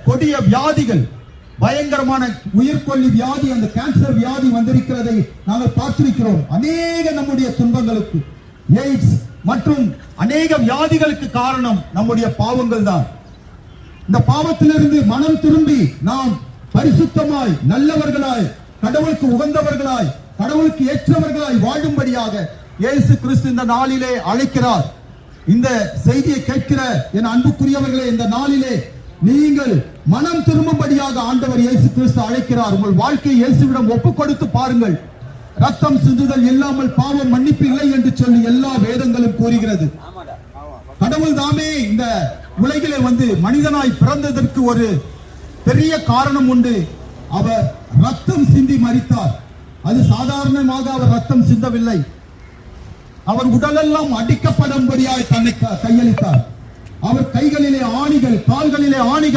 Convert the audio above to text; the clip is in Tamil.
கொடிய வியாதிகள், பயங்கரமான உயிர்கொல்லி வியாதி, அந்த கேன்சர் வியாதி வந்திருக்கிறதை நாங்கள் பார்த்திருக்கிறோம். அநேக நம்முடைய துன்பங்களுக்கு, எய்ட்ஸ் மற்றும் அநேக வியாதிகளுக்கு காரணம் நம்முடைய பாவங்கள் தான். இந்த பாவத்திலிருந்து மனம் திரும்பி நாம் பரிசுத்தமாய், நல்லவர்களாய், கடவுளுக்கு உகந்தவர்களாய், கடவுளுக்கு ஏற்றவர்களாய் வாழும்படியாக இயேசு கிறிஸ்து இந்த நாளிலே அழைக்கிறார். இந்த செய்தியை கேட்கிற என் அன்புக்குரியவர்களே, இந்த நாளிலே நீங்கள் மனம் திரும்பும்படியாக ஆண்டவர் இயேசு கிறிஸ்து அழைக்கிறார். உங்கள் வாழ்க்கையை இயேசுவிடம் ஒப்புக் கொடுத்து பாருங்கள். ரத்தம் சிந்துதல் இல்லாமல் பாவம் மன்னிப்பு இல்லை என்று சொல்லி எல்லா வேதங்களும் கூறுகிறது. கடவுள் தாமே இந்த உலகிலே வந்து மனிதனாய் பிறந்ததற்கு ஒரு பெரிய காரணம் உண்டு. அவர் ரத்தம் சிந்தி மரித்தார். அது சாதாரணமாக அவர் ரத்தம் சிந்தவில்லை. அவர் உடலெல்லாம் அடிக்கப்படும்படியாய் தன்னை கையளித்தார். அவர் கைகளிலே ஆணிகள், கால்களிலே ஆணிகள்